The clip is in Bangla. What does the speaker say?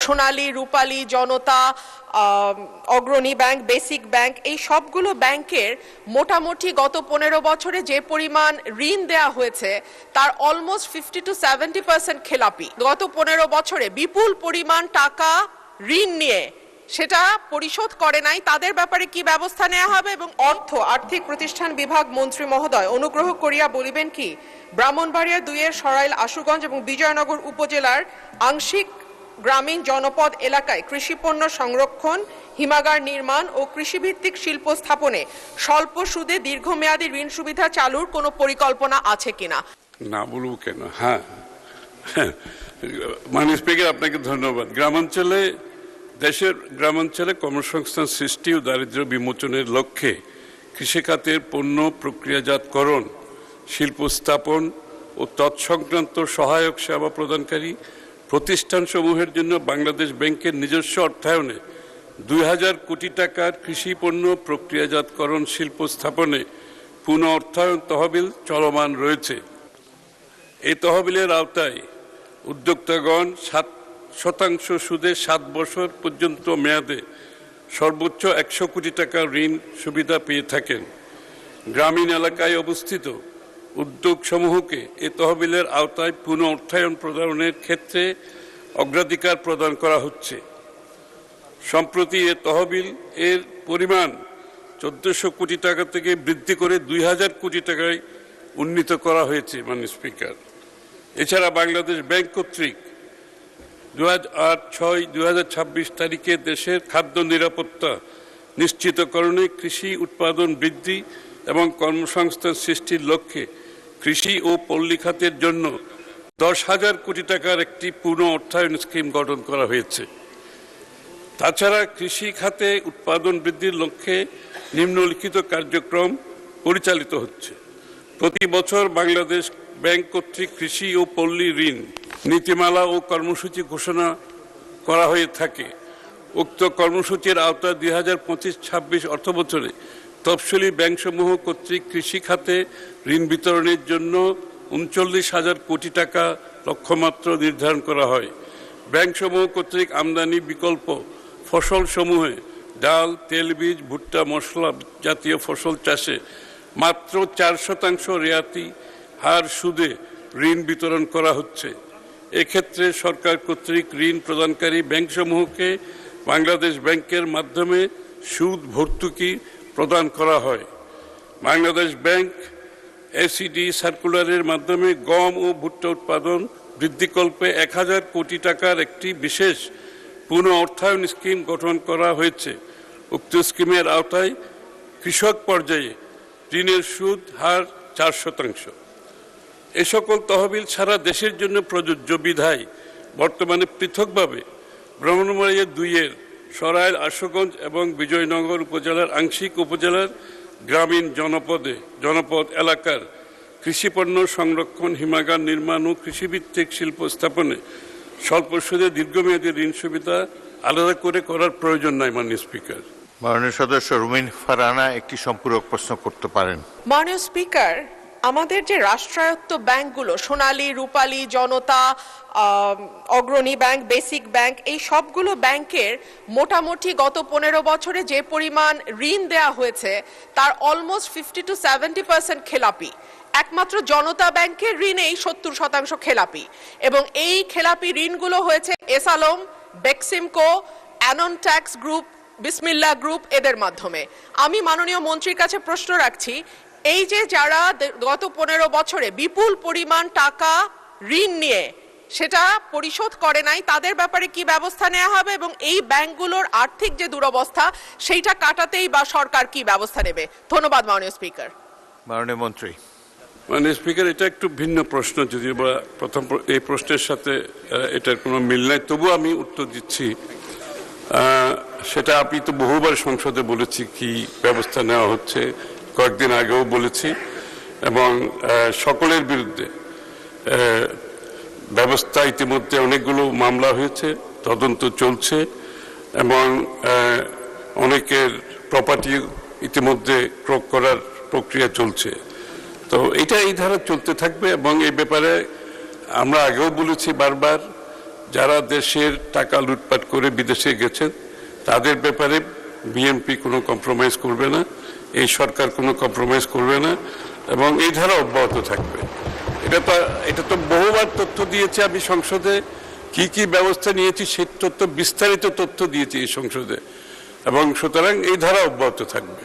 সোনালী, রূপালী, জনতা, অগ্রণী ব্যাংক, বেসিক ব্যাংক, এই সবগুলো ব্যাংকের মোটামুটি গত 15 বছরে যে পরিমাণ ঋণ দেয়া হয়েছে তার অলমোস্ট 50 to 70% খেলাপি। গত 15 বছরে বিপুল পরিমাণ টাকা ঋণ নিয়ে সেটা পরিশোধ করে নাই, তাদের ব্যাপারে কি ব্যবস্থা নেওয়া হবে? এবং আর্থিক প্রতিষ্ঠান বিভাগ মন্ত্রী মহোদয় অনুগ্রহ করিয়া বলিবেন কি ব্রাহ্মণবাড়িয়া 2-এর সরাইল, আশুগঞ্জ এবং বিজয়নগর উপজেলার আংশিক গ্রামীণ জনপদ এলাকায় কৃষিপণ্য সংরক্ষণ, হিমাগার নির্মাণ ও কৃষিভিত্তিক শিল্প স্থাপনে স্বল্প সুদে দীর্ঘমেয়াদী ঋণ সুবিধা চালুর কোনো পরিকল্পনা আছে কিনা? না বলবো কেন? হ্যাঁ, মাননীয় স্পিকার, আপনাকে ধন্যবাদ। দেশের গ্রামাঞ্চলে কর্মসংস্থান সৃষ্টি ও দারিদ্র্য বিমোচনের লক্ষ্যে কৃষিখাতের পণ্য প্রক্রিয়াজাতকরণ, শিল্প স্থাপন ও তৎসংক্রান্ত সহায়ক সেবা প্রদানকারী প্রতিষ্ঠানসমূহের জন্য বাংলাদেশ ব্যাংকের নিজস্ব অর্থায়নে 2000 কোটি টাকার কৃষি পণ্য প্রক্রিয়াজাতকরণ শিল্প স্থাপনে পুনঃ অর্থায়ন তহবিল চলমান রয়েছে। এই তহবিলের আওতায় উদ্যোক্তাগণ 7% সুদে 7 বছর পর্যন্ত মেয়াদে সর্বোচ্চ 100 কোটি টাকা ঋণ সুবিধা পেয়ে থাকেন। গ্রামীণ এলাকায় অবস্থিত উদ্যোগসমূহকে এ তহবিলের আওতায় পুনঃ অর্থায়ন প্রদানের ক্ষেত্রে অগ্রাধিকার প্রদান করা হচ্ছে। সম্প্রতি এ তহবিল এর পরিমাণ 1400 কোটি টাকা থেকে বৃদ্ধি করে 2000 কোটি টাকায় উন্নীত করা হয়েছে। মাননীয় স্পিকার, এছাড়া বাংলাদেশ ব্যাংক কর্তৃক 2008-6-2026 তারিখে দেশের খাদ্য নিরাপত্তা নিশ্চিতকরণে কৃষি উৎপাদন বৃদ্ধি এবং কর্মসংস্থান সৃষ্টির লক্ষ্যে কৃষি ও পল্লী খাতের জন্য 10,000 কোটি টাকার একটি পুনঃ অর্থায়ন স্কিম গঠন করা হয়েছে। তাছাড়া কৃষি খাতে উৎপাদন বৃদ্ধির লক্ষ্যে নিম্নলিখিত কার্যক্রম পরিচালিত হচ্ছে। প্রতি বছর বাংলাদেশ ব্যাংক কর্তৃক কৃষি ও পল্লী ঋণ নীতিমালা ও কর্মসূচি ঘোষণা করা হয়ে থাকে। উক্ত কর্মসূচির আওতায় 2025-26 অর্থবছরে তফসিলি ব্যাংকসমূহ কর্তৃক কৃষি খাতে ঋণ বিতরণের জন্য 39,000 কোটি টাকা লক্ষ্যমাত্রা নির্ধারণ করা হয়। ব্যাংকসমূহ কর্তৃক আমদানি বিকল্প ফসলসমূহে ডাল, তেলবীজ, ভুট্টা, মশলা জাতীয় ফসল চাষে মাত্র 4% রেয়াতি হার সুদে ঋণ বিতরণ করা হচ্ছে। এক্ষেত্রে সরকার কর্তৃক ঋণ প্রদানকারী ব্যাংকসমূহকে বাংলাদেশ ব্যাংকের মাধ্যমে সুদ ভর্তুকি প্রদান করা হয়। বাংলাদেশ ব্যাংক এসিডি সার্কুলারের মাধ্যমে গম ও ভুট্টা উৎপাদন বৃদ্ধিকল্পে 1000 কোটি টাকার একটি বিশেষ পুনঃ অর্থায়ন স্কিম গঠন করা হয়েছে। উক্ত স্কিমের আওতায় কৃষক পর্যায়ে ঋণের সুদ হার 4%। এ সকল তহবিল সারা দেশের জন্য প্রযোজ্য বিধায় বর্তমানে পৃথকভাবে ব্রাহ্মণবাড়িয়া 2-এর সরাইল, আশুগঞ্জ এবং বিজয়নগর উপজেলার আংশিক উপজেলার গ্রামীণ জনপদ এলাকার কৃষিপণ্য সংরক্ষণ, হিমাগার নির্মাণ ও কৃষিভিত্তিক শিল্প স্থাপনে স্বল্প সুদে দীর্ঘমেয়াদী ঋণ সুবিধা আলাদা করে করার প্রয়োজন নাই। মাননীয় স্পিকার, মাননীয় সদস্য রুমিন ফারহানা একটি সম্পূরক প্রশ্ন করতে পারেন। মাননীয় স্পিকার, আমাদের যে রাষ্ট্রায়ত্ত ব্যাংকগুলো সোনালী, রূপালী, জনতা, অগ্রণী ব্যাংক, বেসিক ব্যাংক, এই সবগুলো ব্যাংকের মোটামুটি গত 15 বছরে যে পরিমাণ ঋণ দেয়া হয়েছে তার অলমোস্ট 50 to 70% খেলাপি। একমাত্র জনতা ব্যাংকের ঋণেই 70% খেলাপি এবং এই খেলাপি ঋণগুলো হয়েছে এস আলম, বেক্সিমকো, অ্যাননট্যাক্স গ্রুপ, বিসমিল্লাহ গ্রুপ এদের মাধ্যমে। আমি মাননীয় মন্ত্রীর কাছে প্রশ্ন রাখছি, এই যে যারা গত 15 বছরে বিপুল পরিমাণ টাকা ঋণ নিয়ে সেটা পরিশোধ করে নাই, তাদের ব্যাপারে কি ব্যবস্থা নেওয়া হবে? এবং এই ব্যাংকগুলোর আর্থিক যে দুরবস্থা সেইটা কাটাতেই বা সরকার কি ব্যবস্থা নেবে? ধন্যবাদ মাননীয় স্পিকার। মাননীয় মন্ত্রী। মাননীয় স্পিকার, এটা একটু ভিন্ন প্রশ্ন, যদিও বা প্রথম এই প্রশ্নের সাথে এটার কোনো মিল নাই, তবু আমি উত্তর দিচ্ছি। সেটা আমি তো বহুবার সংসদে বলেছি কি ব্যবস্থা নেওয়া হচ্ছে, কয়েকদিন আগেও বলেছি এবং সকলের বিরুদ্ধে ব্যবস্থা ইতিমধ্যে অনেকগুলো মামলা হয়েছে, তদন্ত চলছে এবং অনেকের প্রপার্টি ইতিমধ্যে ক্রয় করার প্রক্রিয়া চলছে। তো এটা এই ধারা চলতে থাকবে এবং এই ব্যাপারে আমরা আগেও বলেছি বারবার যারা দেশের টাকা লুটপাট করে বিদেশে গেছেন তাদের ব্যাপারে বিএনপি কোনো কম্প্রোমাইজ করবে না, এই সরকার কোনো কম্প্রোমাইজ করবে না এবং এই ধারা অব্যাহত থাকবে। এটা তো বহুবার তথ্য দিয়েছে আমি সংসদে, কি কি ব্যবস্থা নিয়েছি সেই তথ্য, বিস্তারিত তথ্য দিয়েছি এই সংসদে, এবং সুতরাং এই ধারা অব্যাহত থাকবে।